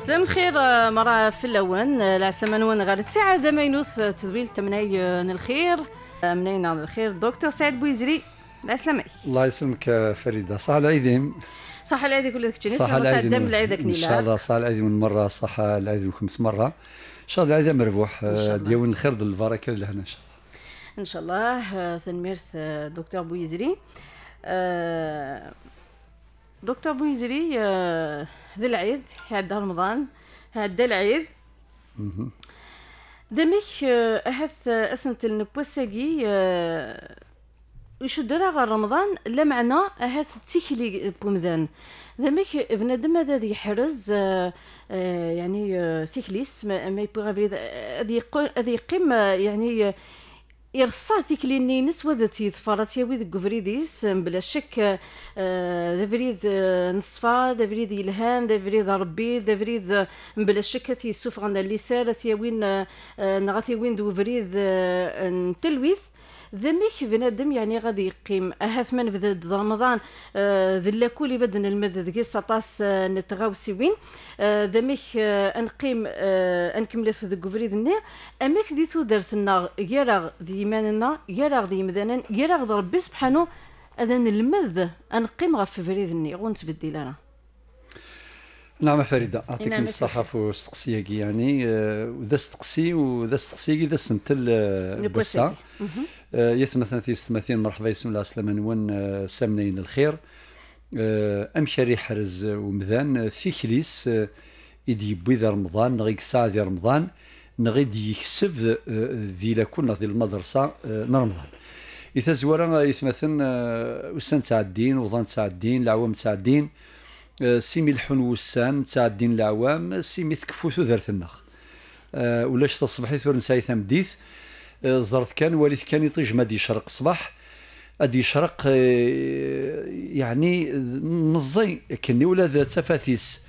سلام خير مرة في اللون العسلامة نوان غير التعادة مينوث تدويل تمني الخير منين الخير دكتور سعد بويزري العسلامة. الله يسلمك فريدة. صح العيدين. صح العيد كل ذاك صح العيد ان شاء الله. صح العيد من مرة، صح العيد 5 مرة ان شاء الله. العيد مربوح ديون الخير ديال البركة لهنا ان شاء الله. ان شاء الله تنميرث دكتور بويزري. دكتور بويزري ذي العيد عدى رمضان عدى العيد دمك أحث أسنت النبوساقي ويشد راه رمضان لا معنى أحث تيكلي بومذان دمك بنادم هذا يحرز يعني تيكليس ما يبغى بريد هذه يقيم يعني يرصع تيكلي نينس وذا تيظفرات ياوي ذك فريديس بلا شك. ذا فريد نصفا ذا فريد يلهان ذا فريد ربي ذا فريد بلا شك تيسوف عند اللسان تيوين نغاتي وين ذو فريد تلويث ذمك بنادم يعني غادي يقيم أهث من في رمضان ذلا كل بدن المدد كي سطاس نتغاوسي ذمك أنقيم أنكمل في ذو فريد النار أمك دي تودرت النار يراغ ذي إيماننا يراغ ذي مدانا يراغ ذي ربي سبحانه أذن المذ أنقيم غف فريد النار ونتبدل أنا. نعم فريدة، أعطيك من الصحة واستقصية يعني وذا استقصي وذا استقصي ذا سنتل بسا يثمثنا في استماثين مرحبا يسم الله سلمان ون سامنين الخير أمشاري حرز ومذان في كليس يدي بوذا رمضان نغيك ساعة ذي رمضان نغيد يكسب ذي لكون ذي المدرسة رمضان يتزورا يثمثن وسان تاع الدين وظن تاع الدين العوام تاع الدين سيمي الحون وسان تاع الدين العوام سيمي تكفو ثوثرت النخ ولاش تصبحي ثور نساي ثمديث زرت كان والد كان يطيج ما دي يشرق الصباح ادي يشرق يعني مزي كني ولا ذات تفاثيس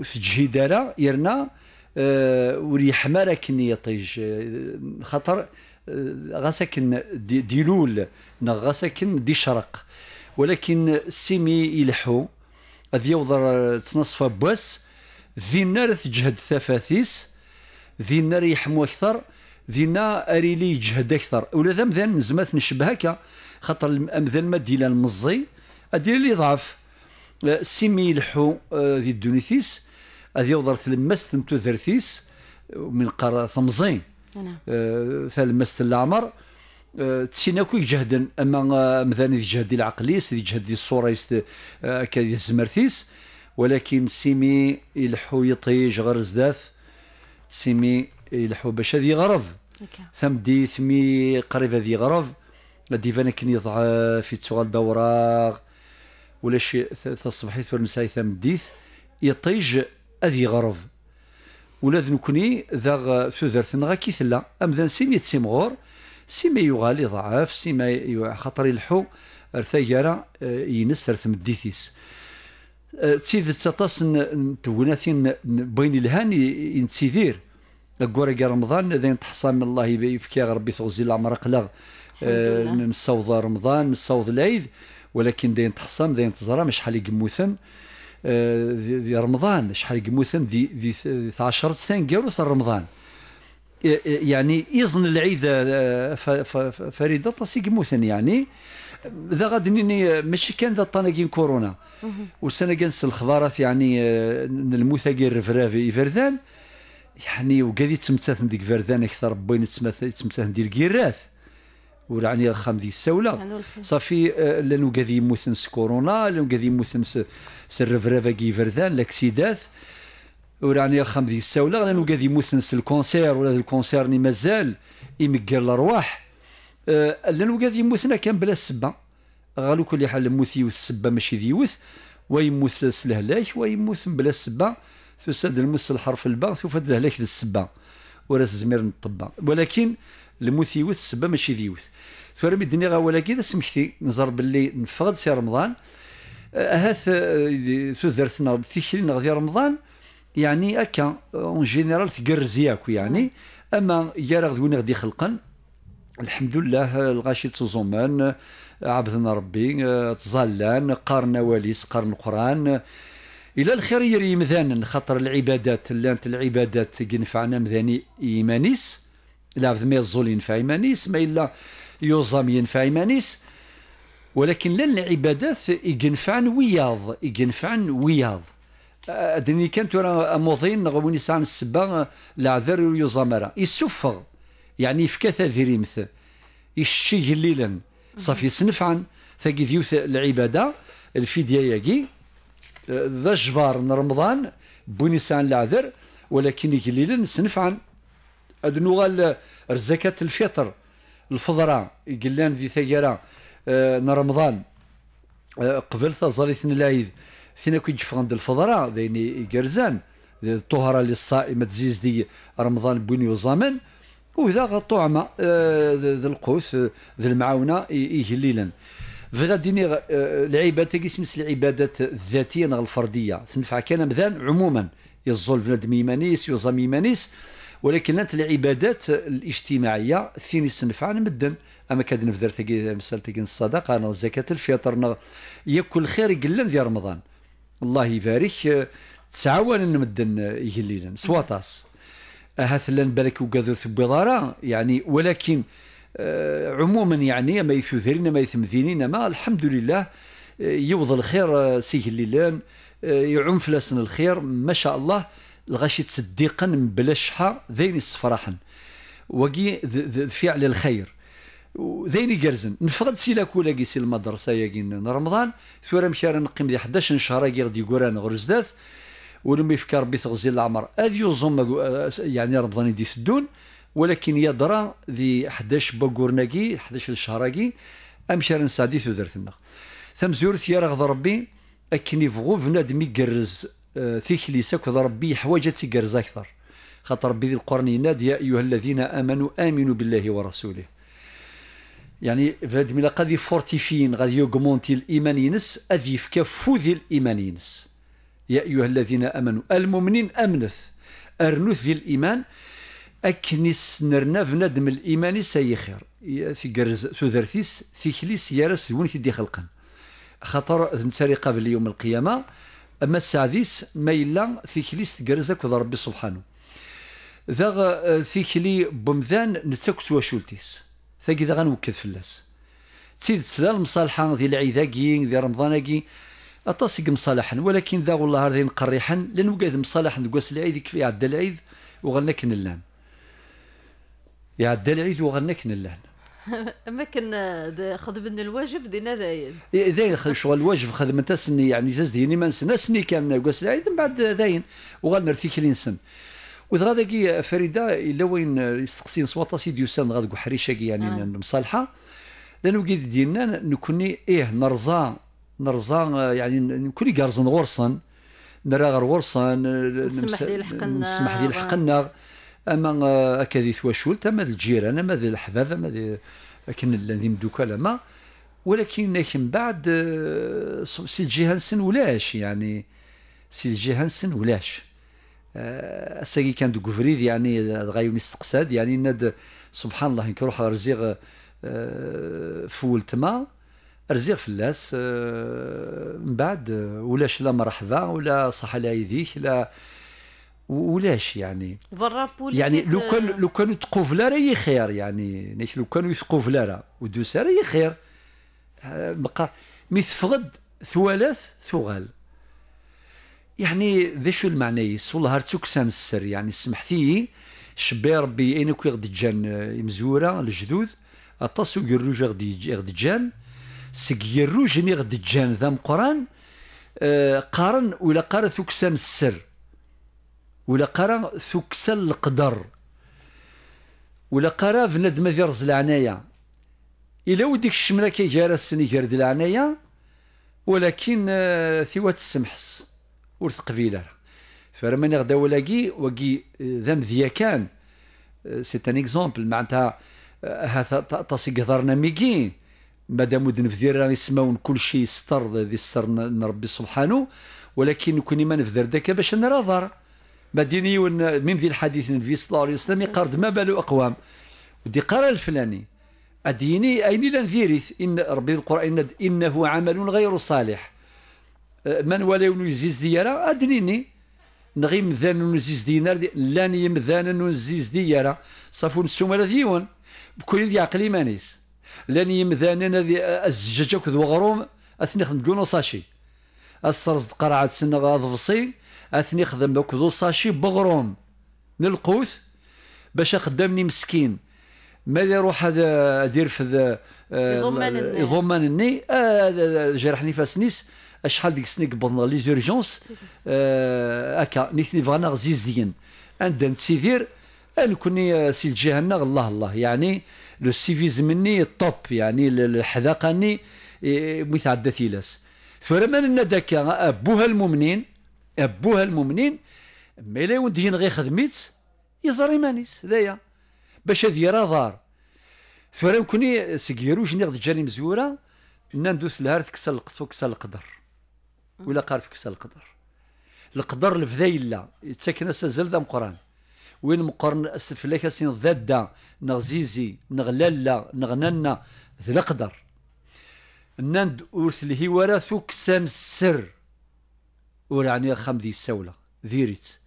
في جهيدارا يرنا وريح مارا كني يطيج خاطر غاسكن ديلول غاسكن دي شرق ولكن سيمي يلحو أذ يوضر تنصف بواس ذي النار تجهد ثفاثيس ذي النار يحمو أكثر ذي النار أريلي يجهد أكثر ولا ذا مذان نزمات نشبهك خاطر أمذان ما ديلا المزي أدير لي ضعف سيمي يلحو ذي الدونيثيس أذ يوضر تلمست نتو ذرثيس من قرى ثمزين ثلمست العمر تسيناكو يجهدن اما مثلا يجهد العقليس يجهد الصوره كي الزمرثيس ولكن سيمي يلحو يطيج غير زداث سيمي يلحو باش هذي غرض ثم دي ثمي قريبه ذي غرض ديفانا كن يضعف في تسوال دوراغ ولا شي تصبحي ثور نساي ثم ديث يطيج اذي غرض ولا ذنكني ذا ثوذرثن غا كي ثلا ام ذا سيمي تسيمغور سيما يغالي ضعاف سيما خطر يلحو ارثايرا ينس رثم الديثيس تسيد تسطاس تويناثين بين الهان ينتسيذير الكورا رمضان اذا تحصى من الله يفكي ربي تغزي العمر قلغ نصوض رمضان نصوض العيد ولكن داين تحصى داين تزرى مش حال يقموثن ذي رمضان شحال يقموثن ذي 10 سنين قالوا رمضان يعني يظن العيد فريدة طاسي قموثن يعني ذا غادنيني ماشي كان ذا طناقين كورونا والسنة كنس الخضارات يعني الموثاقي الرفراف يفردان يعني وقادي تمتاثن ديك فردان اكثر بين تمتاثن ديال الكيراث ورعني خام ذي السولة صافي لانو قادي يموثن كورونا لانو قادي يموثن الرفراف كي فردان لاكسيدات وراني خام ذي الساولة لأنه قاعد يموت نس الكونسير ولا الكونسير ني مازال يمقر الأرواح لأنه قاعد يموتنا كان بلا السبة غالو كل حال يموت يوث السبة ماشي ذيوث ويموت سلهلاك ويموت بلا السبة تساد الموت الحرف الباء ثفاد لهلاك ذي السبة ولا زمير نطبع ولكن الموت يوث السبة ماشي ذيوث ثورة الدنيا غا ولكن إذا سمحتي نزار باللي نفقد سي رمضان هاث ثوذرتنا ثيكلين غادي رمضان يعني أكا اون جينيرال تقرزياكو يعني اما يارغ وين غادي يخلقن الحمد لله الغاشي تزومان عبدنا ربي تزالان قارن واليس قارن القران الى الخير يري مذانا خاطر العبادات لانت العبادات ينفعنا مذاني ايمانيس لا ما يزول ينفع ايمانيس ما الا يوزام ينفع ايمانيس ولكن لان العبادات ينفعن وياض ادني كانت راه اموضين غوين سان السبا العذر يوزامرا يسفغ يعني يفكا ذيريمث يشي الليلا صافي سنفعا ثقي ديوث العباده الفديه ياكي ذا جفار رمضان بونيسان العذر ولكن يقليلا سنفعا ادنوغال زكاة الفطر الفضراء يقلان ذي ثقيرا رمضان قبل تظليثن العيد ثنا كي يجفغند الفضراء ذيني يقرزان الطهرة للصائمة تزيز دي رمضان بني وزامن وإذا غطوعما ذي القوس ذي المعاونة يقليلا فغاديني العبادة اسمس العبادات الذاتية الفردية تنفع كان مثلا عموما يزول بنادم يمانيس يوزام يمانيس ولكن انت العبادات الاجتماعية ثيني سنفع مدن اما كاد نفذر ثقي مسألة ثقي الصدقة انا زكاة الفطر ياكل خير يقلن في رمضان الله يبارك تعاون نمدن يقلينا سواطاس هاث لان بالك وقادر ثبضارة يعني ولكن عموما يعني ما يثوثرين ما يثمثينين ما الحمد لله يوض الخير سيه الليلان يعم فلاسن الخير ما شاء الله الغاشي تصديقا بلشحة ذين الصفراحا وقي فعل الخير ذين يقرزن نفقد سيلاك ولا قيسي المدرسة يقين رمضان ثورة مشارة نقيم دي 11 شهر يغدي قران غرزداث ولما يفكر بتغزيل العمر اذ يوزم يعني رمضان يدي سدون ولكن يدرى ذي 11 بقورناكي 11 شهراكي امشار نسعدي ثوثرت النغ ثم زور ثيار غض ربي اكني فغو بنادم يقرز ثيكليسك وذا ربي حواجة تيقرز اكثر خاطر ربي ذي القرآن ينادي يا ايها الذين امنوا بالله ورسوله يعني فهاد ملا قد فورتيفين غادي يوغمونتي الايمان ينس اذ يفكا فوذي الايمان ينس يا ايها الذين امنوا المؤمنين امنث ارنوث ذي الايمان أكنس نرنا بنادم الإيماني ساي خير في قرز ثوذرثيس ثيكليس يارس وني تدي خلقا خاطر نساري قبل يوم القيامة أما السعديس ما إلا ثيكليس تقرزك وذا ربي سبحانه ذا ثيكلي بمذان نتسكت وشولتيس ثاقي ذا غنوكد فلاس تسيد سلال مصالحة ذي العيداكي ذي رمضاناكي أطاسيق مصالحا ولكن ذا والله هذين قريحا لأنه قاعد مصالحا نقواس العيد كفي عدى العيد وغناك نلان يعدى العيد وغناك نلان اما كان خدمنا الواجب دينا داين داين شغل الواجب خدمتها سني يعني زاز ديني ما نسنا سني كان قواس العيد من بعد داين وغنر في كل انسان وذا ذاكي فريده الا وين يستقسين صوات سيدي يسان غادي حريشه يعني مصالحه لانه قيد ديالنا نكوني نرزا يعني نكوني قارزن غرسن نرى غير غرسن نسمح ديال حقنا اما اكادي ثواشولت اما الجيران اما ذي الحباب اما ذي لكن الذي مدوكال ما ولكن من بعد سي الجهه نسن ولاش يعني سي الجهه نسن ولاش الساقي كان دو كفريد يعني غايوني استقصاد يعني ند سبحان الله كنروح رزيغ فولت ما رزيغ فلاس من بعد ولاش لا مرحبا ولا صح لا يديك لا ولاش يعني يعني لو كانوا تقوف لا راهي خير يعني نيش لو كانوا يثقوف لا راه ودوس راهي خير بقى مثفغد ثوالث ثغال يعني ذا شو المعنى والله هرتوك سام السر يعني سمحتي شبي ربي اين كي غد جان مزوره الجدود اطاسو يروج غد جان سكي الروج ني غد جان ذا مقران قارن ولا قارن ثوك سام السر ولا قرا ثكسل القدر ولا قرا بنادم ذي رز العنايه الا وديك الشمله كي جالس يجرد العنايه ولكن ثوات السمحس ورث قبيله فرماني غدا ولاقي وقي ذم ذيا كان سي ان اكزومبل معناتها هذا تصي قدرنا ميكي مادام ودن في ذير راه يسمعون كل شيء ستر ذي السر ربي سبحانه ولكن كوني ما نفذر داك باش نراضر مديني من ذي الحديث النبي صلى الله عليه وسلم يقرض ما بال اقوام ودي قرا الفلاني اديني اين لن ذيرث ان ربي القران انه عمل غير صالح من ولا يزيز ديارا ادنيني نغي مذان نزيز دينار لاني مذان نزيز ديارا صافون السومه ديون بكل دي عقلي مانيس لاني مذان الزجاجه كذو غروم اثني خدم كونو ساشي استرز قرعه سنه غاضفصي اثني خدم كذو ساشي بغروم نلقوث باش خدامني مسكين ما يروح هذا دير في يضمن الني جرحني فاسنيس شحال ديك السنه قبضنا لي زورجونس هكا نيتني فغانا غزيز ديان عندنا نسيدير نكوني سي الجهنة الله الله يعني لو سيفيزم مني الطوب يعني الحذاقه ني متعدى ثلاث ثم لنا داكا ابوها المؤمنين ما لا يودين غير خدميت يزري مانيس ذايا باش هذه راه دار ثم كوني سكيروج نغد جاني مزوره ندوث لها تكسر القطو كسر القدر ولا قارت كسر القدر الفذايله يتسكن سازل ذا مقران وين مقرن السفلاكه سين ذادا نغزيزي نغلالا نغننا ذا القدر نند ورث اللي هي ورثو كسان السر ورعني خام ذي السوله ذيريت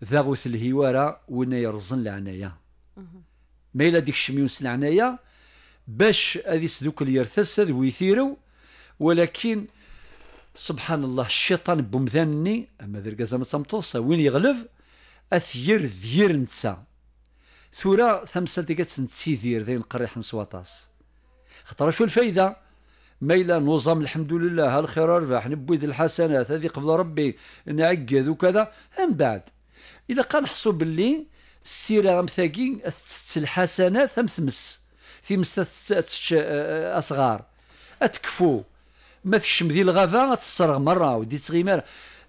ذا غوث اللي هي ورا وين يرزن العنايه ما إلا ديك الشميونس العنايه باش هذي سدوك اللي يرثس ويثيروا ولكن سبحان الله الشيطان بمذانني اما ذي القزامه تمطوصه وين يغلب اثير ذير نتسا ثورة ثمسل تيكات نتسيذير ذي نقريح نسواطاس خطر شو الفايده ما إلا نظام الحمد لله هالخير ارباح نبويد الحسنات هذه قبل ربي نعقد وكذا من بعد اذا كان نحصو باللي السيره غمثاكي الحسنات ثم ثمس في مستث اصغار اتكفو ما تكشم ذي الغابه تسرغ مره ودي تغيمر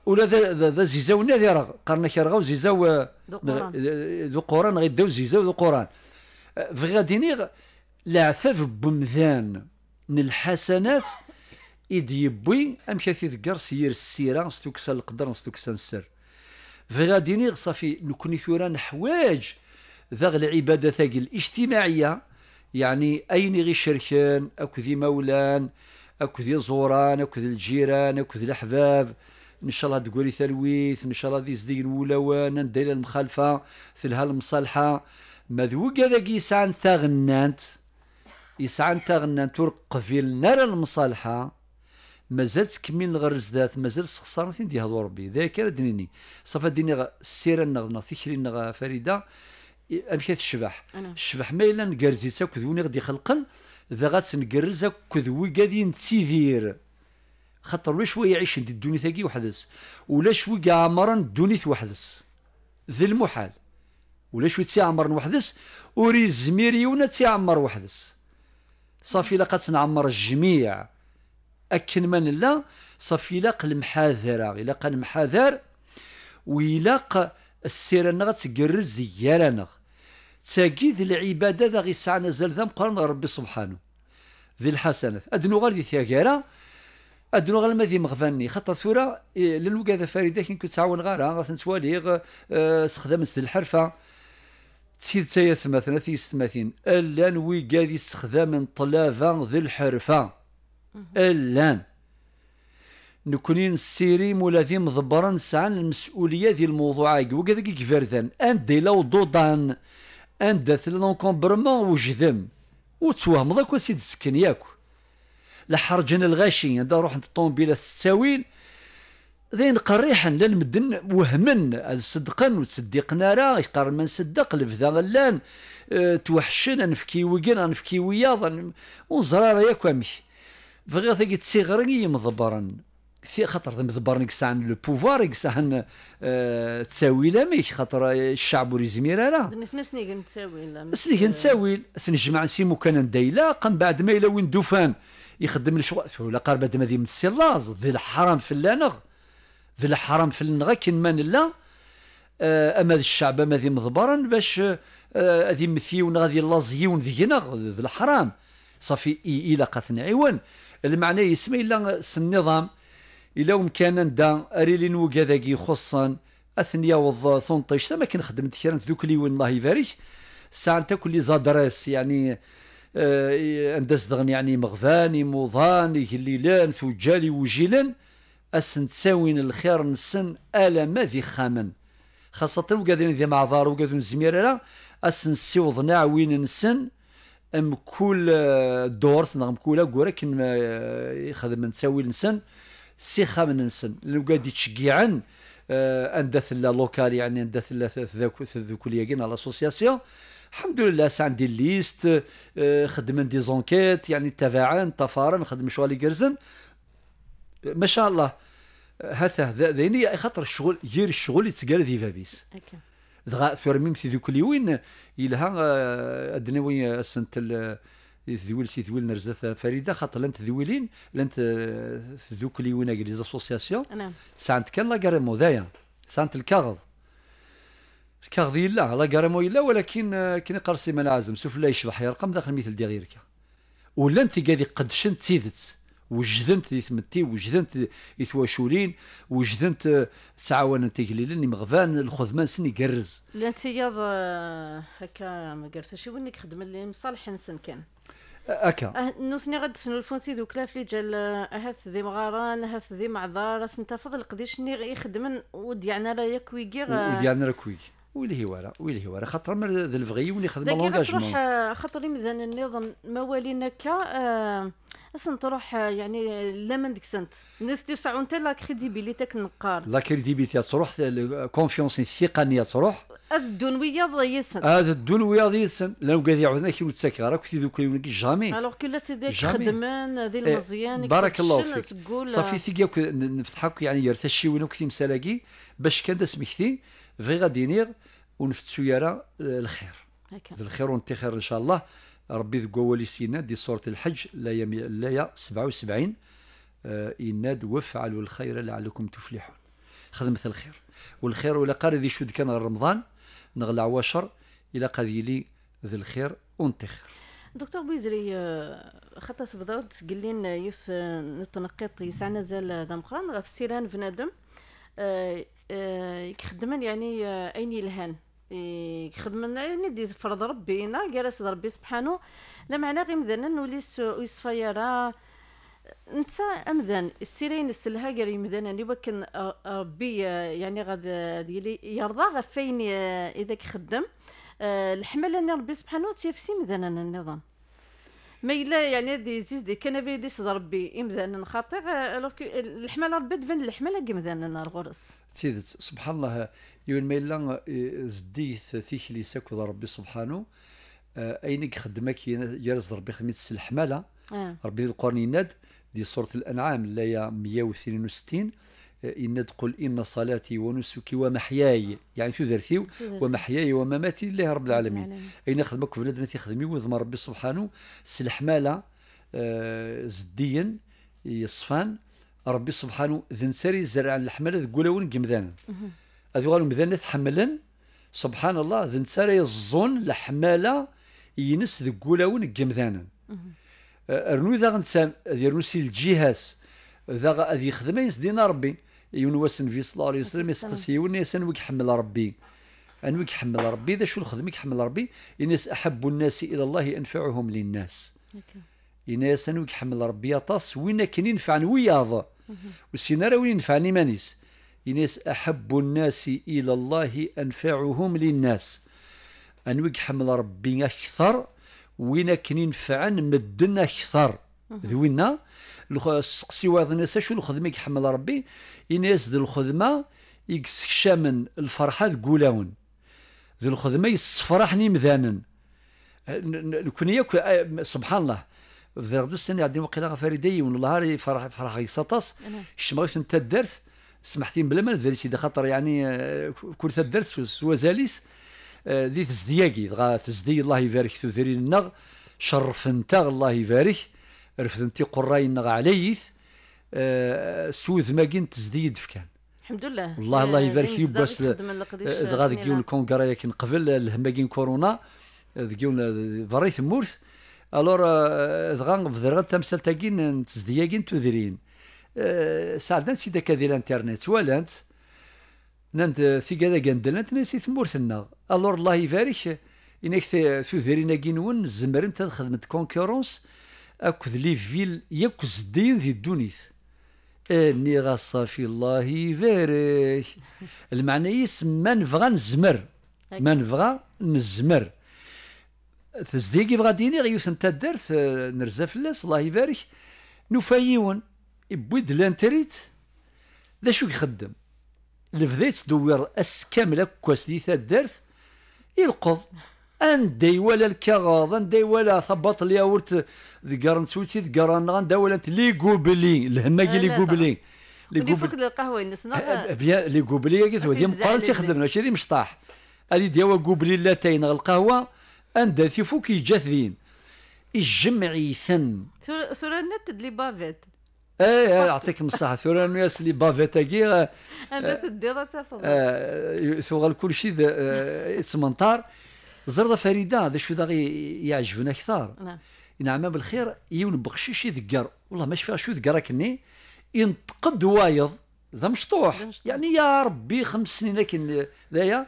ولا ذا زيزاو نادي راه قرنا كيرغاو زيزاو ذو قران غيداو زيزاو ذو قران فغاديني العثاف بمذان من الحسنات يديبوي امشي ذكر سير السيره ستوكسا القدر ستوكسا السر فغاديني صافي نكوني ثورا نحواج ذا العباده ثاقي الاجتماعيه يعني اين غير شركان اكو ذي مولان اكو ذي زوران اكو ذي الجيران اكو ذي الاحباب ان شاء الله تقولي ثلويث ان شاء الله ذي زديق الولوان ندير المخالفه ثلها المصالحه مذوق هذاك يسعى ثغنانت ترقفي لنا المصالحه مازال تكمل الغرز ذات مازال سخسارتين دي هذا ربي ذاك دنيني صافا ديني السيره نغنا فكري فريده امشي الشبح ما الا نكرزي ساكذوني غادي خلقن ذا غاتنكرز كذوي غادي نتسيدير خاطر ولا شويه يعيش ندي الدنيا ثاقي وحدث ولا شويه عمرا الدنيا وحدث ذي المحال ولا شويه تيعمر وحدث وري الزميريونه تيعمر وحدث صافي لا نعمر الجميع اكن من لا صافي لاق المحاذره الا قال المحاذر ويلاق السيره نغا تقرز زيارانا تاكيد العباده ذا غي ساعه نزل ذا مقرن ربي سبحانه ذي الحسنات ادنو غير ذي ثياكارا ادنو غير ما ذي مغفاني خاطر ثوره للوكاده فريده كي كنت تعاون غارها غتنتواليغ استخدام ذي الحرفه تسيد تايث مثلا في ستماثين الان ويقادي استخدام طلافه ذي الحرفه الان نكونين السيري مولا ذي مضبرا نسعى المسؤوليه ذي الموضوع وكذا كي كفردان اندي لو ضوضان عند لونكومبرمون وجذم وتوهم ذاك وسيد السكن ياكو لحرجنا الغاشي عند روح عند الطوموبيله تستاويل ذين قريحا للمدن وهمن صدقا وتصدقنا راه يقرر من صدق لبذا غلان توحشنا نفكي وقنا نفكي وياضا ونزرار ياكو امشي فغير ثقي تسيغرني مضبرا في خاطر مضبرني كسان لو بوفوار كسان تساويل ميك خاطر الشعب وريزمير راه نسني نتساويل نتساويل تنجمع سيمو كان دايلا قام بعد ما الى وين دوفان يخدم الشغل ولا قرب ما ذي متسلاز ذي الحرام في اللانغ ذي الحرام في اللانغ كن من لا اما الشعب ما ذي مضبرا باش ذي مثيون غادي لازيون ذي نغ ذي الحرام صافي الى قثنا عيون المعنى يسمى الا النظام الا ومكان دا اريلين وكذاكي خصا اثنيا وض ثونطيش تما كنخدم كيران ذوك لي وين الله يبارك ساعه تاكل زادرس يعني اندس دغن يعني مغفاني موضان يهليلان ثجالي وجيلان أسن تساوين الخير نسن ألم ذي خامن خاصة وقادرين ذي معذار وقادرين زميرة أسن سيوضنا وين نسن أم كل دورت نغم كولا قورا كن يخدم نساوي نسن سي خامن نسن لو قاد يتشجيعن اندث لا لوكال يعني اندث لا ذوكولياكين على الاسوسياسيون الحمد لله عندي الليست خدمن دي زونكيت يعني تباعا تفارن خدم شوالي قرزن ما شاء الله هذا ذيني خاطر الشغل يير الشغل يتقال ذي فابيس دغا ثورميم في ذوكلي وين يلها ادنوي سنت ذويل سي ذويل نرزة فريده خاطر لانت ذويلين لانت ذوكلي وين لي زاسوسياسيون نعم سانت كان لا كاريمو ذايا سانت الكاغض يلا لا كاريمو يلا ولكن كي قرصي من عازم سوف لا يشبح يرقم داخل مثل دي غيرك ولا انت قاعد قدشنت سيدت وجدنت يثمتي وجدنت يتواشولين وجدنت تعاون انت قليلين مغفان الخدمان سن يقرز لا انت ياض هكا ما قرتش وينك خدم اللي مصالح نسن كان اكا نوسني غد شنو الفونسي دوك لا فلي جال اهث ذي مغاران اهث ذي معذار انت فضل قديش ني يخدمن وديعنا راه ياك ويكي وديعنا راك ويكي ويلي هو خاطر مر ذا الفغي وني خدم لونجاجمون خاطر مثلا النظام موالينك اصلا تروح يعني لا من ديك سنت الناس تسعون انت لا كريديبيليتك نقار لا كريديبيليتي تروح الكونفيونس الثقه نيه تروح الدنويه ضيسن هذا الدنويه ضيسن لو قاعد يعاودنا كي نتسكر راك في ذوك جامي الوغ كو لا تديك خدمان ذي المزيان بارك الله فيك صافي ثيك نفتحك يعني يرتشي وين كثي مسالاكي باش كان سمكتي في غادي نير ونفتسو يرى الخير ذي الخير وانت خير ان شاء الله ربي ذو ولي سينا دي سورة الحج لا 77 يناد وافعلوا الخير لعلكم تفلحون خدمة الخير والخير ولا قال ذي شود كان غير رمضان نغلع وشر الى قضي لي ذي الخير وانت خير دكتور بويزري خاطر تبداو تقلين يوس نتنقيط يسعنا زال دمقران غف سيران بنادم يخدمن يعني اين يلهان يخدمن يعني دي فرض ربينا جالس ربي سبحانه لا معنى غير مثلا نوليس يصفيرا انت امذن السيرين السلها قال مثلا يمكن ربي يعني غاد ديالي يرضى غفين اذا خدم الحمل ان ربي سبحانه تيفسي مثلا النظام ما الا يعني دي زيز دي كان في دي صد ربي مثلا خاطر الحمل ربي دفن الحمل كي مثلا الغرس تيدت سبحان الله يون ما الا زديت ثيكلي ساكو ربي سبحانه اينك خدمك يرز ربي خميس الحماله ربي القران يناد دي سورة الأنعام الآية 162 يناد قل إن صلاتي ونسكي ومحياي يعني تذرثيو ومحياي ومماتي لله رب العالمين أين خدمك في بلاد ما تخدمي وذم ربي سبحانه سلحمالة زديا يصفان ربي سبحانه ذنسري زرع الحمالة تقولون قمذانا هذو قالوا مذانا تحملا سبحان الله ذنسري الظن الحمالة ينس تقولون قمذانا رنو ذا غنسان يرنسي الجهاز ذا غادي يخدم يسدينا ربي يونوسن في صلى الله عليه وسلم يسقسي ونيسن ويك حمل ربي ان ويك حمل ربي ذا شو الخدم يحمل ربي الناس احب الناس الى الله انفعهم للناس الناس ويك حمل ربي طاس وين كاين ينفع وياض وسينارا وين ينفعني مانيس الناس احب الناس الى الله انفعهم للناس ان ويك حمل ربي اكثر وين كاين ينفعن مدن اكثر ذوينا السقسي واحد الناس شو الخدمه يحمل ربي الناس ذو الخدمه يكسكشا من الفرحه تقولون ذو الخدمه يصفرحني مذانا كون سبحان الله في غدو السنه عندي وقيله فريدي والله فرح يسطس شمغيت انت الدرت سمحتي بلا ما ذا سيدي خاطر يعني كل الدرت سوا زاليس ذي تزدياقي دغا تزدي الله يبارك ثوثرين النغ شرف انت الله يبارك رفد انت قراي النغ عليث سوذ ما كنت تزديد فكان الحمد لله الله يبارك فيه بس دغا ديون الكونغرا ياكن قبل الهماكين كورونا ديون فريث مورث الور دغا فدرغ تمثال تاكين تزدياقين توذرين ساعدنا سيدا كذي الانترنت ولانت نانت في كذا قندلنت ناسي ثمورثنا الور الله يبارك انك ثوذرينا كينون زمرن تخدمت كونكورونس اكد لي فيل ياك زدين ذي الدونيث اني غصافي الله يبارك. المعنى يسمى نبغى نزمر، ما نبغى نزمر. تزديقي بغا ديني غيوث انت درت نرزا فلاس الله يبارك نفايون يبويد لانتريت ذا شو يخدم اللي بديت تدور اس كامله كواس دي تدرت يلقض اندي ولا الكغاض اندي ولا ثبط لي ورت ذكرن سويتي ذكرن غندا ولا انت لي غوبلي الهماكي لي غوبلي لي فوق القهوه النسنا بيان لي غوبلي قلت هذه مقارنه تخدم ماشي دي مشطاح هذه ديوا غوبلي لاتين القهوه اندا فوق يجاثين الجمعي ثن ثورة نت لي بافيت يعطيكم الصحة ثورة الناس اللي بافيتا أنا تدير تفضل ثوغل كل شيء اسمنطار زرده فريدة هذا شو ذا يعجبنا أكثر نعم بالخير يون بقشيش يذكر والله ماشي فيها شو ذكر كني ينتقد وايض ذا مشطوح يعني يا ربي 5 سنين لكن ذايا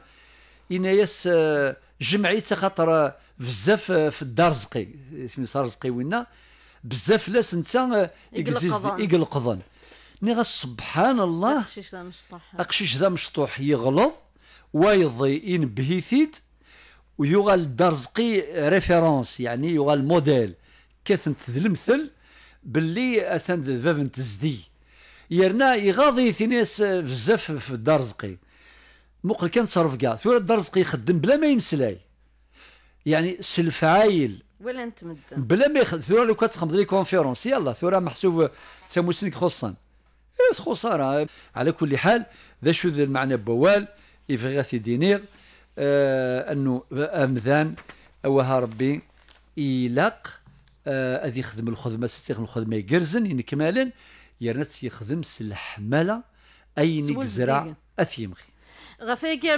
ينايس جمعية خاطر بزاف في الدار زقي اسمي صار زقي وينا بزاف لاس نتا يقلقضن ني سبحان الله اقشيش ذا مشطوح يغلط وايض ينبهيثيد ويغال الدار زقي ريفيرونس يعني يغال موديل كاثن تذلمثل باللي اثن ذباب تزدي يرنا يغاضي ثنيس بزاف في الدار زقي مقل كان تصرف كاع ثورة الدار زقي يخدم بلا ما يمسلاي يعني سلف عايل ولا انت مدن بلا ما يخدم ثورة لو كتخدم لي كونفيرونس يلا ثورة محسوب تسموسنك خصا خسارة على كل حال ذا شو ذا المعنى بوال يفغاثي دينير انه امذان اوها ربي يلاق اذي يخدم الخدمه ستخدم الخدمه يقرزن ينكمالا يرنت يخدم الحماله اي نكزرع اثيمغي غفاكي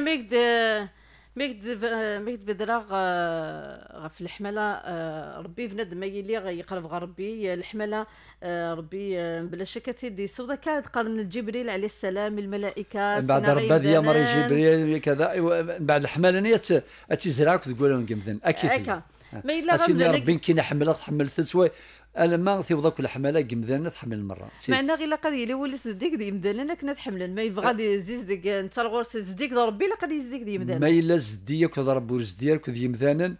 ميكد بدراغ غف الحمله ربي بنادم يلي يقرب ربي الحمله ربي بلا شك تيدي سودا كاد قرن الجبريل عليه السلام الملائكه بعد ربي يا مري جبريل كذا بعد الحمله نيت تزرعك تقول لهم قمذن اكيد ما الا غير ربي كي حمله تحمل ثسوي انا ما تيوضا كل حمله قمذن تحمل المره معنا غير لقد يلي ولي صديق دي مدلنا كنا تحملن ما يبغى يزيز ديك انت الغورس صديق ربي لقد يزيك دي مدلنا ما الا زديك وضرب ورزديك وذي مذانا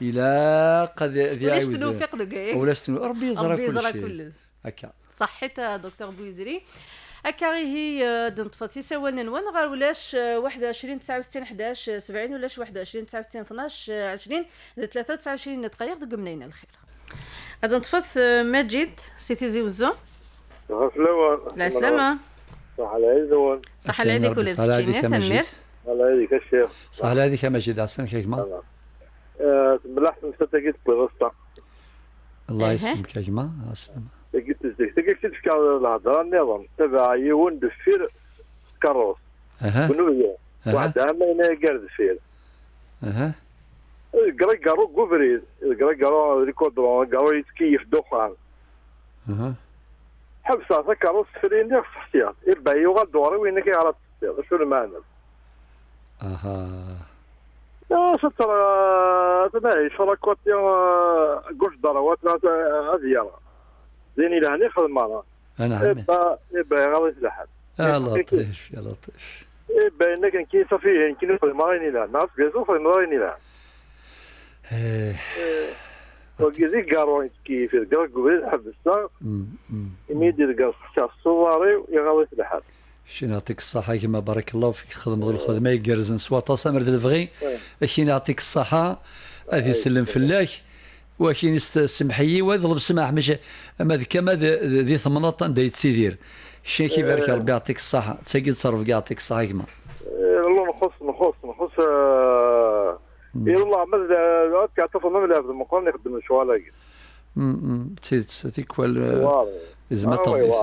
الى قد ذي عاود ولاش تنوفق لك ولاش ربي يزرع كل شيء هكا صحيت دكتور بويزري هكا هي دنطفتي سوانا نوان غير ولاش 21 69 11 70 ولاش 21 69 12 20 23 دقائق دق منين الخير هذا نطفث ماجد سيتي زوزو لا سلامة صح العيد صح العيد كل تشيني تنمير الله يهديك الشيخ صح العيد يا ماجد عساك كيف ما بلاحظ مستقيت بالغصة الله يسلمك يا جماعة السلامة تقيت تفكر الهضرة النظام تبع يون دفير كاروس بنوية واحد ما ينقر دفير قرا كوفريز قرا ريكوردرون قرا يتكيف دخان حبس هذا كاروس فرين في احتياط يبقى يوغا دوري وين كيعرف شو المعنى ستر تبعي شراكات قوش ضروات أزيارة زيني لهني خدم معنا يبقى غادي لحد يا لطيف يا لطيف يبقى إنك كي صفيه يمكن يخدم معيني لها ناس بيزو خدم معيني لها وكذي قارون كيف يلقى قبل حبسنا يميدي يلقى الصواري ويغادي لحد شي نعطيك الصحة كما بارك الله فيك تخدم الخدمة يقرزن سوا تصامر دلفغي كي نعطيك الصحة هذه يسلم فلاك وكاين السمحية ويضرب سماح ماشي اما ذيك ما ذي ثمنات دا يتسيدير شي كيبارك ربي يعطيك الصحة تساقي تصرف يعطيك الصحة كما والله نخص يلا ما كيعطف ما ملا المقام نخدم شوالا تيك زعما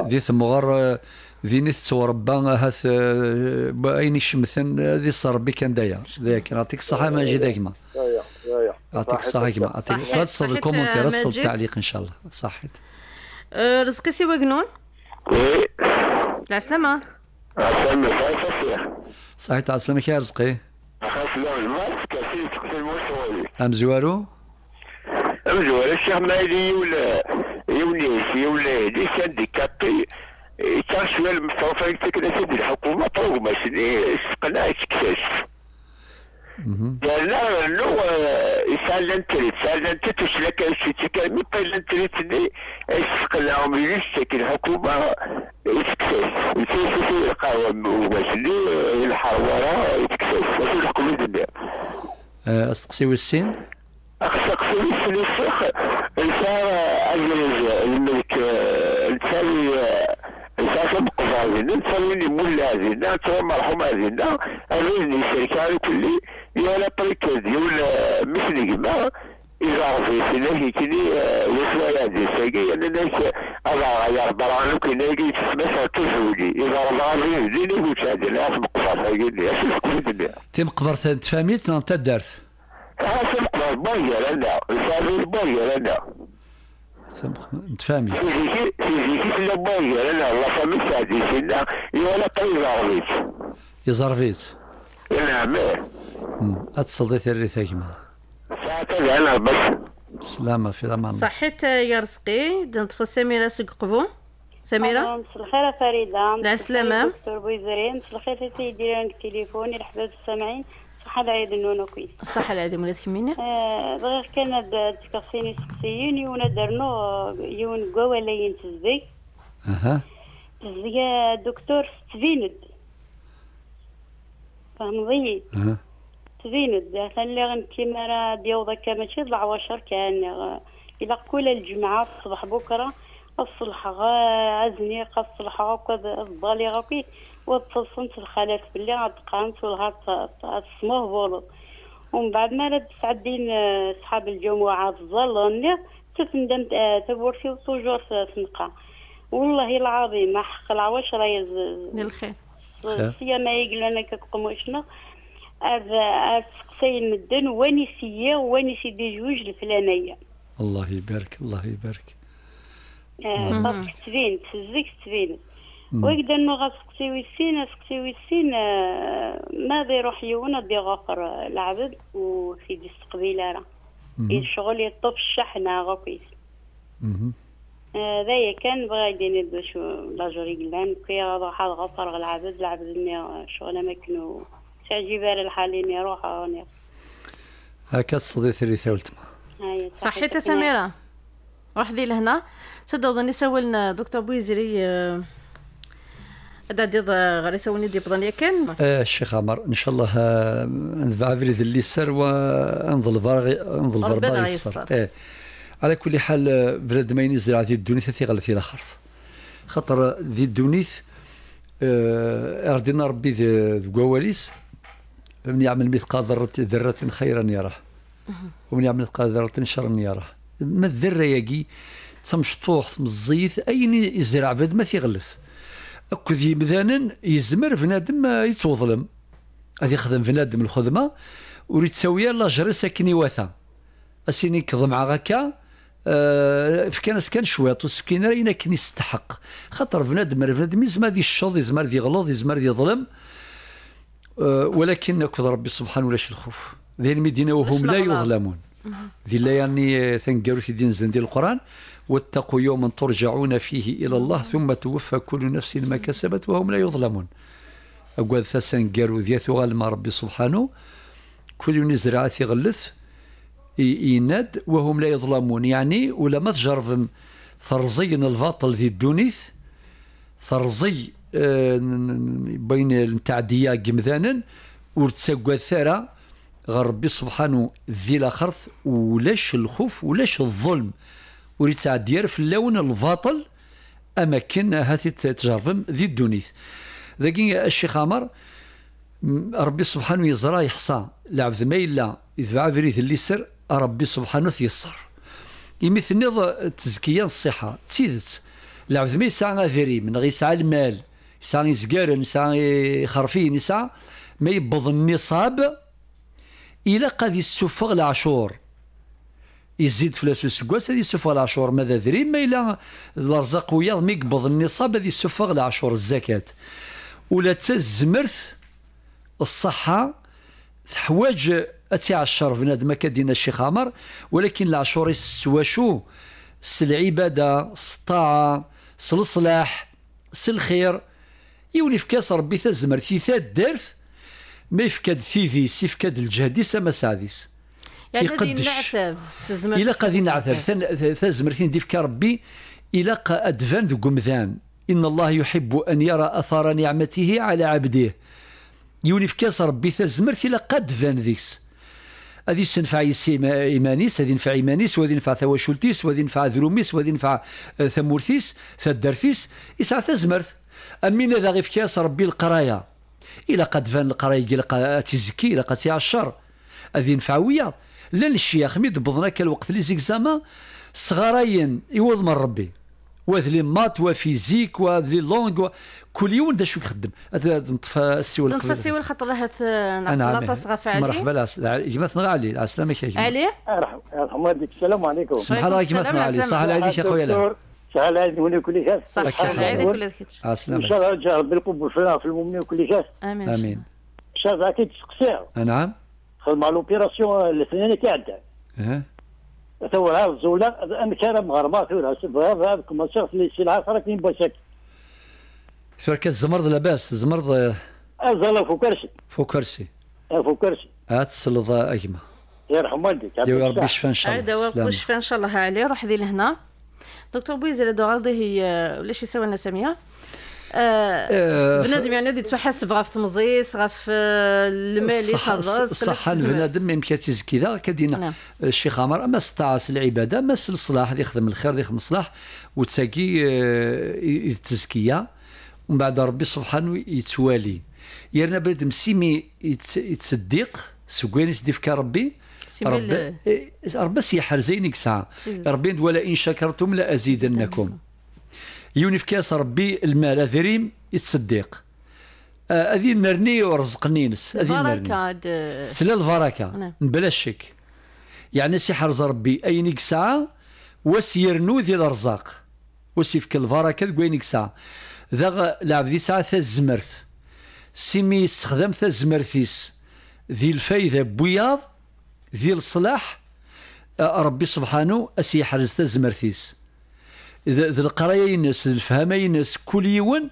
ذي ثمغار ذي نيت تصوربا هاث اين الشمثن ذي صربي كان دايا ذاك يعطيك الصحة ما جي دايما يعطيك الصحة كما يعطيك تصل الكومنتير تصل التعليق ان شاء الله صحيت رزقي سي وقنون لا سلامة صحيت عسلامك يا رزقي ام زوارو الشيخ مالي ولا يوليس يولي دي سانديكابي يتاع شويه المصروف هيك كده تدي الحكومه طوق ماشي قناع يتكتشف لا نو يسال انت تشلك شي تكلمي قال انت اللي يسقلاهم يشتكي الحكومه يتكتشف يتكتشف القوام وماشي الحواره يتكتشف واش الحكومه تدير استقسيو السين أقصى الشيخ رسالة عزيز الملك الثاني رسالة مقفازين الثاني اللي مولا زينا ترى مرحوم زينا الرزني الشركة كلي يالا طريقة ديال مثل ما إذا في سنة كني وشوية دي ساقي أنا ناس أضع يا برانو كنا يجي تسمع تزوجي إذا رضا زيني وش هذا لا مقفاز هاي أشوف كل تم قبرت تفهميت نتا دارت هاسم قبر بايا لنا رسالة بايا لنا تفهميت فيزيكي لا بايا لنا الله فهمت هذه سنة يولا طريق زرفيت يزرفيت نعم أتصلي ثري ثاكمة ساعتها أنا بس سلامة في الأمان صحيت يا رزقي نطفى سميرة سققبو سميرة مساء الخير فريدة لا سلامة دكتور بويزرين مساء الخير سيدي رانك تليفوني الأحباب السامعين صحة العيد النونو كويس الصحة العظيم ولات كمينة بغير كان تكسيني سقسيين يونا درنو يون قوة ولا ينتزدي تزدي دكتور تبيند فهمضي تبيند اللي غنتي مرا ديوضا ماشي العواشر كان إلا كل الجمعة الصبح بكرة الصلح عزني الصلح وكذا الضالي غاكي وتصلت الخالات باللي غتقامت والغار تصموه بولو ومن بعد ما رد سعدين صحاب الجمعة الظلوني تندم تبورتي توجور تنقى والله العظيم ما حق العواش راهي الخير سيما يقول لنا كتقوموا شنو هذا سقسي مدن ونسيه ونسي جوج الفلانيه الله يبارك الله يبارك باسكو تبين تزيك تبين ويقدر انه غاسقسيو السين ماذا يروح يونا دي غفر العبد وفي دي القبيله راه الشغل يطف الشحنه غوكيس هذايا كان بغا يدير شو لاجوري قلان كي راح غفر العبد اني شغل ما كانوا تعجب على الحالين يروح هوني هكا تصدي ثري ثولت صحيت سميرة وحدي لهنا تدوضني سولنا دكتور بويزري هذا غادي يسولني دي بضانيا كان الشيخ عمر ان شاء الله نذبع فريد اللي سر ونظل بربا يسر على كل حال بلاد ما ينزل ذي الدونيث ثقل في الاخر خاطر ذي الدونيث اردنا ربي ذي قواليس من يعمل مثقال ذرة خيرا يراه ومن يعمل مثقال ذرة شرا يراه ما الذرة يجي تمشطوح مزيت اين يزرع بد ما تيغلف اكو ذي مثلا يزمر بنادم يتوظلم غادي يخدم بنادم الخدمه وريد تساويها لاجري ساكني واثا اسيني كظم هكا فكان سكان شويط وسكين راينا كني يستحق خاطر بنادم يزمر ذي الشظ يزمر ذي غلظ يزمر ذي ظلم ولكن اكو ربي سبحانه ولاش الخوف ذي المدينه وهم لا يظلمون ذي لا يعني ثنقروا في دين زندي القران واتقوا يوما ترجعون فيه الى الله ثم توفى كل نفس ما كسبت وهم لا يظلمون اقوال ثسن قالوا ذيث غالما ربي سبحانه كل نزرع ثغلث يناد وهم لا يظلمون يعني ولا ما تجرب ثرزين الباطل ذي الدونيث ثرزي بين التعدية قمذانا ورتساقوا الثارة غير ربي سبحانه ذي الاخرث ولاش الخوف ولاش الظلم وريد تعدير في اللون الباطل اماكن هاتي تجرب ذي الدونيث ذاكي الشيخ عمر ربي سبحانه يزرى يحصى العبد ما إلا يدفع فريد اللي سر ربي سبحانه يسر يمثل نض تزكية الصحة تسيدت العبد ما يسعى ذري من غير يسعى المال يسعى يزقارن يسعى خرفين يسعى ما يبض النصاب إلى قد يسفغ العشور يزيد فلاس السكواس هذه يسفغ العشور ماذا ذري ما إلا الرزاق وياض ما يقبض النصاب هذه يسفغ العشور الزكاة ولا تزمرث الصحة تحواج أتعشر بنادم كدينا الشيخ عمر ولكن العشور سواشو العبادة الطاعة الصلاح الخير يولي فكاس ربي تزمر في ثاد دارث ما يفكاد ثيذيس يفكاد الجهديس ما سعديس يعني غادي نعتاب إلا غادي نعتاب ثازمرتين ديفك ربي إلا أدفان ذو قمذان إن الله يحب أن يرى أثار نعمته على عبده يولي فكاس ربي ثازمرت إلا قد فان ذيكس هذه تنفع إيمانيس هذه ينفع إيمانيس وهذه ينفع ثواشلتيس وهذه ينفع ذروميس وهذه ينفع ثمورثيس ثدرثيس يسعى تزمرت أمين إذا غير فكاس ربي القراية إلا قد فان القراية إلا تزكي إلا قد تعشر هذه ينفعوية لا الشيخ ميد بضناك الوقت اللي زيكزاما صغارين يوض من ربي وهذ لي مات وفيزيك وهذ لي لونغ كل يوم دا شو يخدم نطفى السيول نطفى السيول خاطر لها لا تصغى فعلي مرحبا يما علي على السلامة يا علي يرحم والديك السلام عليكم سبحان الله كيما علي صح عليك يا خويا لا صح عليك وني كل شيء صح عليك كل شيء السلام ان شاء الله ربي يقبل فينا في المؤمنين وكل شيء امين امين ان شاء الله كي تسقسيها نعم خدم على لوبيراسيون الاثنين كيعدى ثورها الزولة أنا كان مغربا ثورها سبها هذا كما شغل في السلعة صارت لي بوشك ثور كالزمرض لاباس الزمرض أزال فوكرسي فوكرسي تصلض أجمع يرحم والديك يا ربي الشفاء إن شاء الله دواء الشفاء إن شاء الله عليه روح ذي لهنا دكتور بويزة لدوغالدي هي ولاش يسوي لنا سمية بنادم يعني غادي تحاسب غاف تمزيس غاف المالي خلاص صح بنادم ما يمكن تزكي ذا كدينا الشيخ عمر اما استعاس العباده ما الصلاح اللي يخدم الخير اللي يخدم الصلاح وتساقي التزكيه ومن بعد ربي سبحانه يتوالي يرنا بنادم سيمي يتصدق سكوين يسديفك ربي ربي سيحرزينك ساعه ربي ولا ان شكرتم لازيدنكم يوني في كاس ربي المال ذريم يتصدق هذه نرني ورزقني نس هذه البركه سلا البركه بلا شك يعني سي حرز ربي اينيك ساعه وسيرنو ذي الارزاق وسيفك البركه كوينيك ساعه ذا لعب ذي ساعه الزمرث سيمي يستخدم الزمرثيس ذي الفايده بوياض ذي الصلاح ربي سبحانه اسي حرز الزمرثيس ذا القرايه ينس الفهمه ينس كل يوم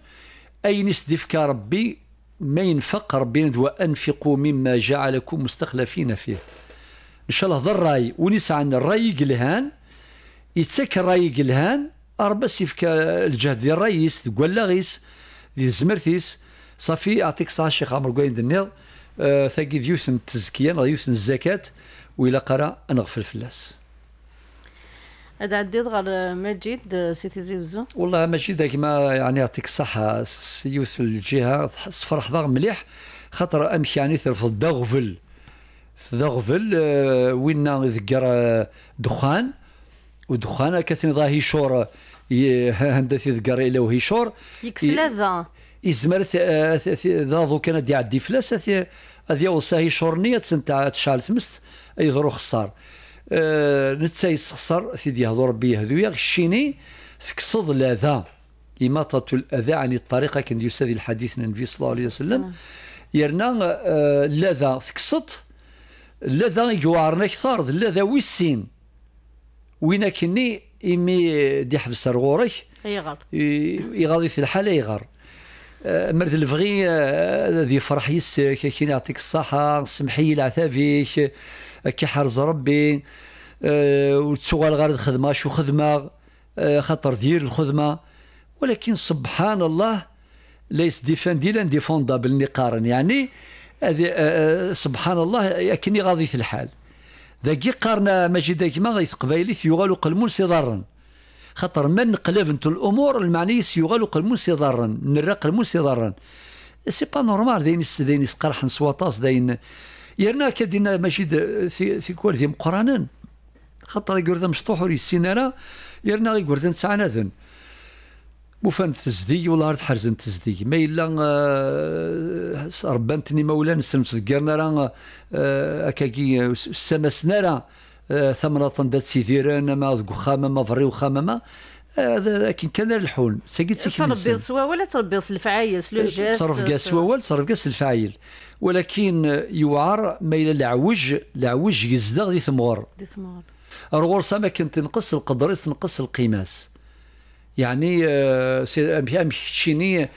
اي نسدفك ربي ما ينفق ربي وانفقوا مما جعلكم مستخلفين فيه ان شاء الله ذا الراي ونسعى عن الراي قلهان يتسك الراي قلهان ربي سيفك الجهد ديال الرئيس تقول لا غيس ذي الزمرثيس صافي اعطيك صح الشيخ عمرو قاين دنيض ثاقي ذيوثن التزكيه ذيوثن الزكاه وإلا قرا نغفل فلاس هذا عديت غير مجيد سيتي زيوزو والله مجيد كيما يعني يعطيك الصحة سيوث الجهة صفر حضر مليح خاطر أمشي يعني ترفض دغفل وين يذكر دخان ودخان كثني ضا هيشور هندث يذكر إلا وهيشور يكسل ذا يزمر ذا ذو كان يعدي فلاس هذه وصا هيشور نية تنتع تشعل ثمست يضرو خسار نتسا يسخسر ثيدي يهضو ربي يهدو الشيني تكصد الأذى إماطة الأذى عن الطريقة كان يستاذي الحديث النبي صلى الله عليه وسلم يرنا الأذى تكصد الأذى يوارنا كثار الأذى ويسين وين كني إمي دي حبس رغورك يغاضي في الحالة يغار مرد الفغي ذي فرح يسك كي يعطيك الصحة سمحي العثافيك كي حرز ربي وتسوغال غير الخدمة شو خدمة خاطر دير الخدمة ولكن سبحان الله ليس ديفانديلا ديفوندابل نقارن يعني سبحان الله كني غاضي في الحال ذاكي قارنا ماجد كيما قبايلي يغالو قلمون صدارا خاطر من نقلب انتو الامور المعني يغالو قلمون صدارا نرى قلمون صدارا سي با نورمال داين قرح نسواطاس داين يرنا كدينا ماجد في كل ذي مقرانا خاطر يقول مشطوح وريسينا يرنا يقول نسعنا موفان تزدي ولا رد حرزن تزدي ما إلا ربانتني مولانا سلمت ذكرنا راه أكاكي سمسنا راه ثمرة دات سيديران ما ذكو خامة ما فريو خامة ما لكن كان الحون ساقيت تربي سوا ولا تربي الفعايل تصرف كاس ولا تصرف كاس الفعايل ولكن يوعر ما إلى العوج يزدغ دي ثمور رغور سما كنت تنقص القدريس تنقص القيماس يعني شيني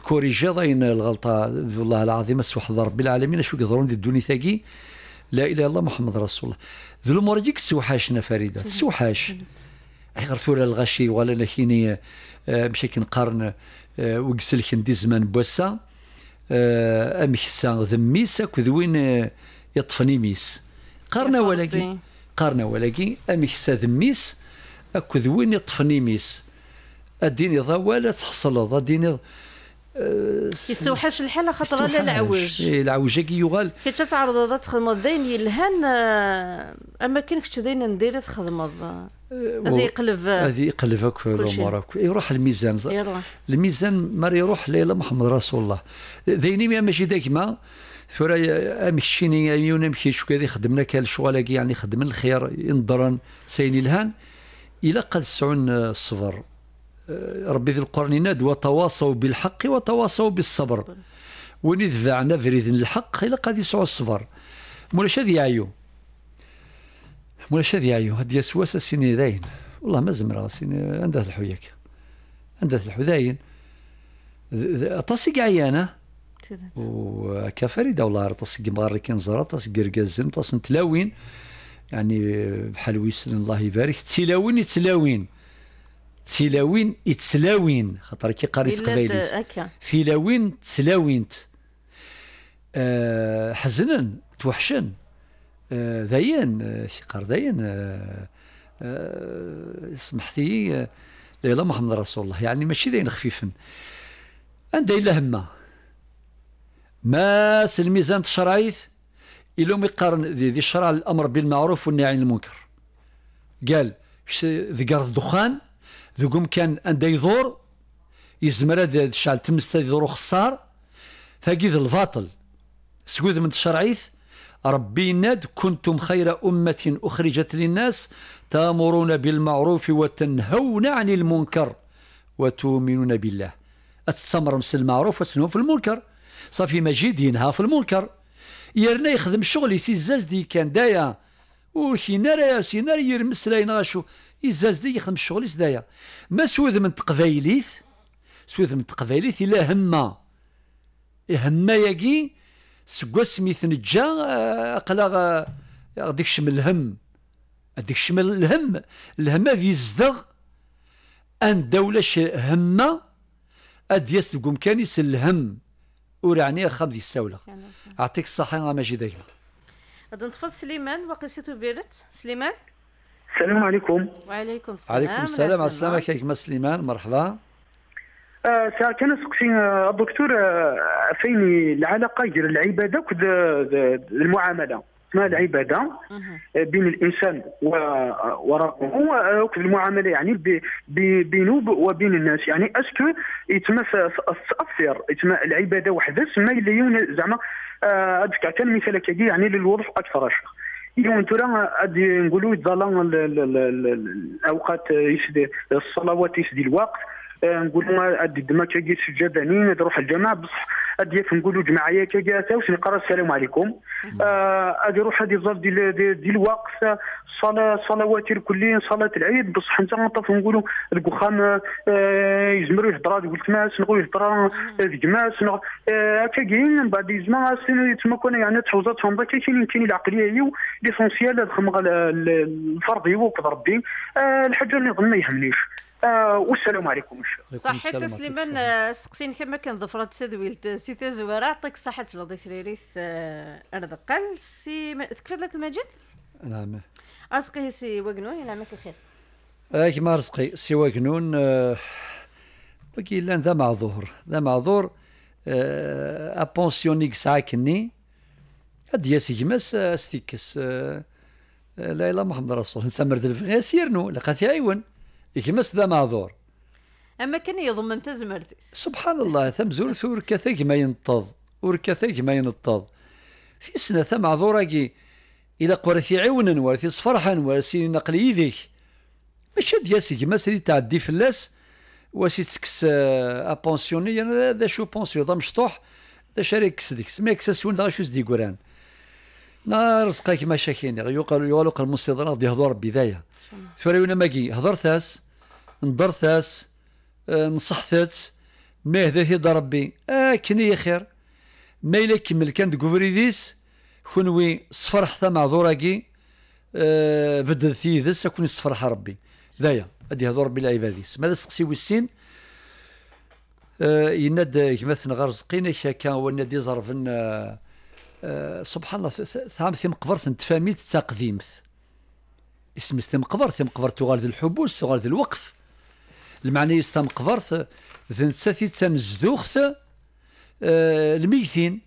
كوريجي ضاين الغلطه والله العظيم سبحان ربي العالمين شو يقدرون الدنيا ثاقي لا اله الا الله محمد رسول الله ذو الامور ديك السوحاشنا فريده السوحاش غير ثورة الغشي ولا لكيني مشي كنقارن وكسل كندي زمان بوسا امكسا ذميس اكد وين يطفني ميس قارنا ولكن امكسا ذميس اكد وين يطفني ميس اديني ضواله تحصل اديني يسوحش الحاله خاطر لا العوج العوج كي يغال كي تعرض تخدم داين يلهان اما كاينش داين ندير تخدم هذه يقلبك في الامور يروح الميزان الميزان ما يروح لا محمد رسول الله ذيني ماشي داكما ثورة امشيني يونا مشي شو كذا خدمنا كالشغل يعني خدم الخير ينضرن سيني الهان الى قد سعون الصبر ربي ذي القرآن يناد وتواصوا بالحق وتواصوا بالصبر وين يدفعنا فريد الحق إلا قد يسعوا الصبر مولاش هذي عيو هاد يسواس سيني داين والله ما زمرا سيني عندها الحويك عندها الحو داين طاسي عيانة وكفريدة والله طاسي مغاري كنزرا طاسي قرقازم طاسي تلاوين يعني بحال ويسن الله يبارك تلاوين يتسلاوين خاطر كي قاري في قبايلي فيلاوين تسلاوينت حزنا توحشن ذاين قار ذاين سمحتي لا محمد رسول الله يعني ماشي ذاين خفيفا عندها الا همه ما الميزان الشرعيث إلا ما يقارن ذي الشرع الامر بالمعروف والنهي عن المنكر قال ذكر الدخان ذوقهم كان عنده يدور يزمر هذا الشعل تمست يدور خسار ثاقيذ الباطل سكوذ من الشرعيث ربي ناد كنتم خير أمة أخرجت للناس تأمرون بالمعروف وتنهون عن المنكر وتؤمنون بالله أتستمر مسل المعروف وتنهون في المنكر صافي مجيد ينهى في المنكر يرنا يخدم الشغل يسيزاز دي كان دايا وكينار سينار يرمس لا ينغاشو يزاز دي يخدم الشغل يسدايا ما سوذ من تقبايليث إلا همة ياكي سكواس ميث نجا أقلا غاديك شمل الهم الهم هذا يزدغ أن دولة همة أديس تقوم كان يسل الهم ورعني أخاب دي السولة أعطيك الصحة ماشي دايما غادي نتفضل سليمان وقصيتو بيرت سليمان السلام عليكم. وعليكم السلام. عليكم السلام على السلامة كيما سليمان مرحبا. كان سقسي الدكتور فين العلاقة ديال العبادة والمعاملة اسمها العبادة بين الإنسان وربه وكذا المعاملة يعني بينه وبين الناس يعني اسكو يتم تأثر يتم العبادة وحدها سما اللي زعما هذاك كان مثال كي يعني للوضوح أكثر أشهر. يوم ترى غادي نقولوا يتظلم الاوقات يسدي الصلوات يسدي الوقت نقولوا ادي دما كي سجادانين نروح الجماعه بصح ادي نقولوا جماعيه كي تاوس نقرا السلام عليكم ادي روح هذه الظرف ديال الوقت صلوات الكلين صلاه العيد بصح انت نطف نقولوا الكخام يزمروا يهضروا قلت ما نقولوا يهضروا الجماس هكا كاين من بعد يزما تما كنا يعني تحوزاتهم كاين العقليه هي ليسونسيال الفرض هو كذا ربي الحاجه اللي ما يهمنيش والسلام عليكم. صحيت سليمان سقسين كما كان ظفرات تدويلت سي تزوار يعطيك الصحة تلضي ثريريث أرضقل سي تكفر لك المجد؟ نعم. أرزقي سي وقنون ينعمك الخير. كما رزقي سي وقنون بقي لان ذا معذور أبونسيونيك ساكني هدي سيجمس استيكس لا إله محمد رسول نسمر دلفغي سيرنو لقات يعيون يكمس ذا معذور اما كان يضمن تزمرتي سبحان الله ثم زورث وركثك ما ينطض في سنه ثم معذوراكي الى قرثي عونا ورثي صفرحا ورثي نقلي يديك ماشي دياسي ما سيدي تعدي فلاس واسي تكس ابونسيوني انا ذا شو بونسيو ذا مشطوح ذا شريك سديك سميك سسون ذا شو سدي قران نار رزقك ما شاكيني يقالوا المستدرات دي هضور بدايه ثوريونا ماكي هضرتاس ندرثاس نصحثت ما هذا هي ربي كني خير ما إلا كمل كان تقفريديس كونوي صفر حتى معذوراكي بدل ثيذس أكون صفر ربي ذايا أدي هذو ربي العباديس ماذا سقسي ويسين يند مثلا غرزقين كان ونادي ظرفن سبحان الله ثام ثم قبرت نتفاميت تقديمث اسم ثم قبرت تغال ذي الحبوس تغال ذي الوقف المعنى يستم قبرت ذي نتساثي تنزدوخث الميتين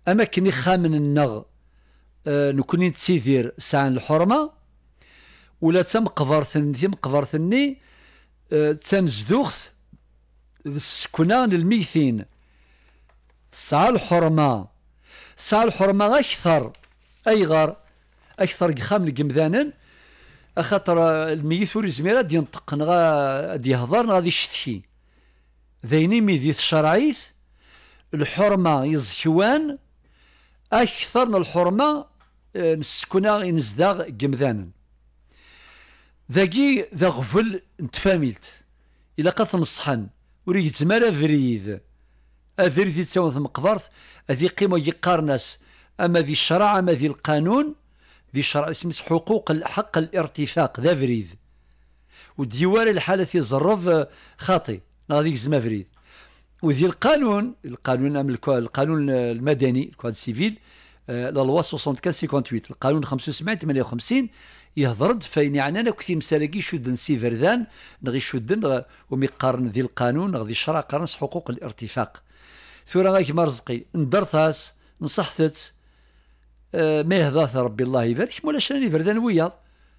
أما كني خامن النغ نكوني نتسيذير ساعة الحرمة ولا تم قبرثني تنزدوخث السكنان الميتين ساعة الحرمة أكثر أيغار أكثر قخام القمذانا أخاطر الميت ورزميرا دي ينطق دي يهضر غادي يشتكي ذيني ميدي الشرعيث الحرمة يزكوان أكثر من الحرمة نسكنا ينزداغ قمذانا ذاكي ذا غفل نتفاميلت إلا قثم الصحن وريد زمارة فريد أفريد يتساوى ثم قبرث هذه قيمة يقارنس أما ذي الشرع أما ذي القانون ذي الشرع اسمه حقوق حق الارتفاق ذا فريد والديوار الحالة يزرف خاطي غادي يزما فريد وذي القانون القانون المدني الكود سيفيل لا لوا 64 القانون 75 58 يهضرد فين يعني انا كثير مسالاكي شدن سي فردان نغي شدن وميقارن ذي القانون غادي الشرع قارنس حقوق الارتفاق ثورة غايك مرزقي ندرثاس نصحثت ما يهضاث ربي الله يبارك مولا شراني فردان وياض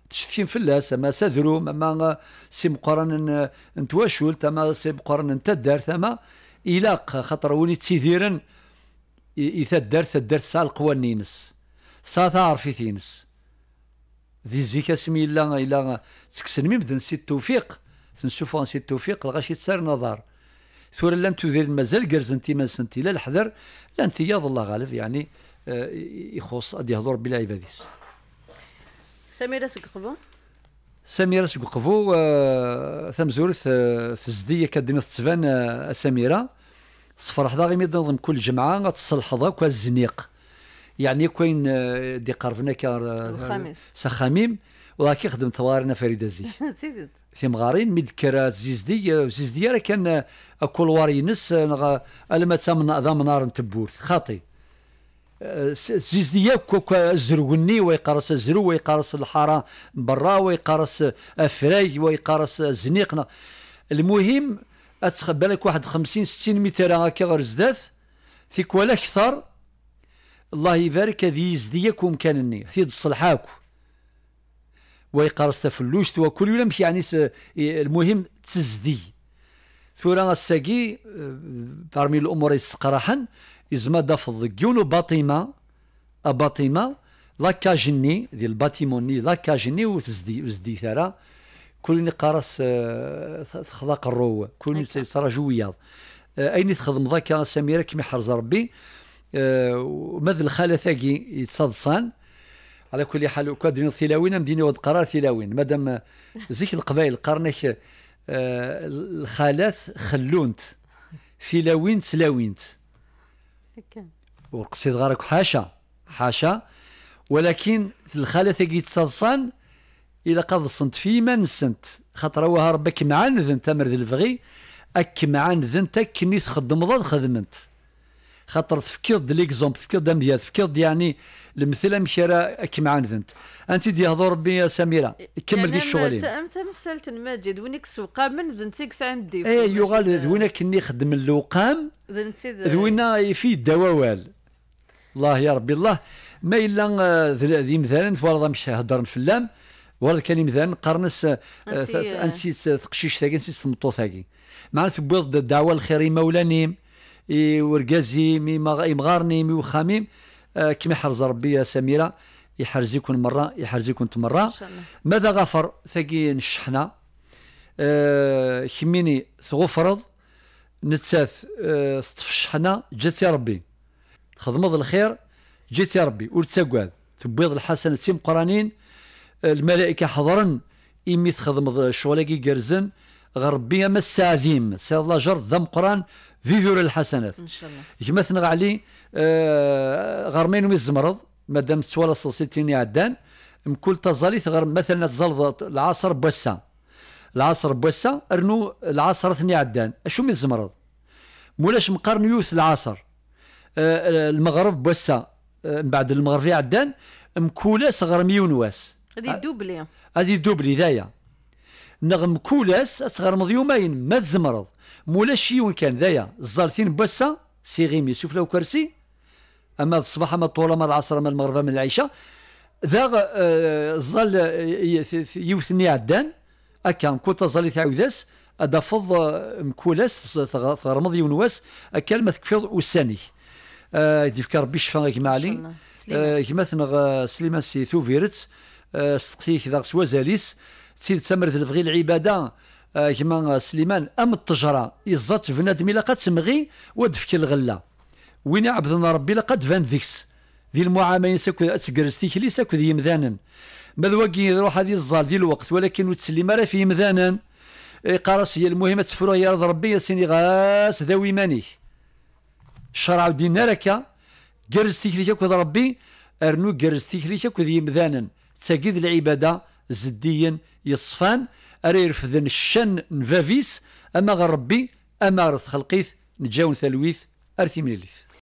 تشتكين فلاس اما ساذرو اما سي مقارن نتواشولت اما سي مقارن نتدار ثما إلاق خاطر ولي تيذيرن يثدر ساعة القوانينس ساعة تعرفي ثينس ذي زيكا سمي إلا تكسن ميم ذن سي التوفيق تنسوفو سي التوفيق لغاش يتسار نظار ثورة لم تذير مازال قرزنتي ما سنتي لا الحذر لا انت ياض الله غالب يعني يخص أدي هضور بلا عباديس سميرة سقفو ثمزورث تزدية كدينا تتبان سميرة صفر حدا غير نظم كل جمعة غتصلح حدا كوا الزنيق يعني كوين دي قرفنا الخميس سخاميم وراكي خدم ثوارنا فريدة زي في مغارين ميدكرا زيزدية راه كان أكل وارينس ألما تامن أذام نار تبورث خاطي زيزدية كوكا الزروني ويقارس الزرو ويقارس الحارة برا ويقارس أفراي ويقارس زنيقنا المهم أتخبى لك واحد 50-60 متر هكا غير زداث فيك ولا أكثر الله يبارك هذه يزدية كومكانني في الصلحاكو ويقارس تفلوشت وكل يوم يعني المهم تزدي ثورة الساقي برمي الأمور يسقراحا إزما دافض كيونو باطيمة لاكاجني ديال الباتيموني لاكاجني وزدي ثرا كل قارس خلاق الرو كل صرا جوياض أين تخدم ذاك سميرة كيما حرز ربي وماذا الخالة ثاقي يتصادصان على كل حال وكادرين ثلاوين مدينة ود قرار ثلاوين مادام زيك القبائل قرنك الخالات خلونت ثلاوين سلاوينت وقصيد غارك حاشا ولكن الخالة ثاقي تصادصان إلا قد صنت فيما نسنت خاطر هو ربك معان ذن تمر ذي الفغي أك معان ذن تكني تخدم ضد خدمت خاطر تفكير ليكزومبل تفكير دام ديال تفكير يعني المثل مشارا أك معان ذنت أنت دي هضور بي يا سميرة كمل دي الشغلين أنت مسألة ماجد وينك سوقا من ذنتيك عندي يغال ذوينا كني خدم اللوقام ذوينا في الدواوال الله يا ربي الله ما إلا ذي مثلا ثوالظ مش هدر في اللام ورد كان مثلا قرنس انسيت تقشيش ثاقي نسيت تمطو ثاقي معناتها بوض الدعوه الخيريه مولانيم ورقازي مغارني وخاميم كما حرز ربي يا سميره يحرزيكم مره يحرزيكم تمره ماذا غفر ثاقي نشحنا كميني ثغفرض نتساث تفشحنا جات يا ربي خدمض الخير جيت يا ربي ورتساقاد تبيض الحسنه تيم قرانين الملائكة حضرن إمي تخدم شغلك جرزن غربي أما السعديم سي الله جر ذم قران فيديو الحسنات ان شاء الله كما ثنغ علي غرمين ومي الزمرض مادام تسوالا صوصيتيني عدان مكل تظالي غير مثلا تزلض العصر بوسا العصر بوسا ارنو العصر ثني عدان اشو مي الزمرض مولاش مقارن يوث العصر المغرب بوسا من بعد المغرب عدان مكولاس غير ميونواس هذه دوبلي هذه دوبلي ذايا نغم كولاس أتغرمض يومين ما تزمرض مولاش يون كان ذايا الزالتين بوسا سيغيم يسوف له كرسي أما الصباح أما الطولة ما العصر أما المغرب من العشاء ذا الظل يوثني عدان أكا كنت ظلي تعوداس أدفض مكولاس تغرمض يونواس أكلمة كفيض والساني يفكر ربي شفا كما علي كما ثنغ سليمان سي ثوفيرت استقسيك ذا سوازاليس تسيد تمرت الفغي العباده كما سليمان ام التجره يزات بنادم الا قد تمغي ودفك الغله وين عبدنا ربي لقد فان ذيكس ذي المعامله ساكو تكرستيك لي ساكو ذي مذانا مذواقي يروح هذه الزال ديال الوقت ولكن وتسلم راه في مذانا قارس هي المهمه تفرو يا رب ربي يا سيني غاس ذوي ماني الشرع ديالنا ركا كرستيك لي ساكو ربي ارنو كرستيك لي ساكو ذي مذانا تساقيد العباده زديا يصفان أري يرفذن الشن نفافيس أما غير ربي أما رث خلقيث نجاون ثلويث أرثي من الليث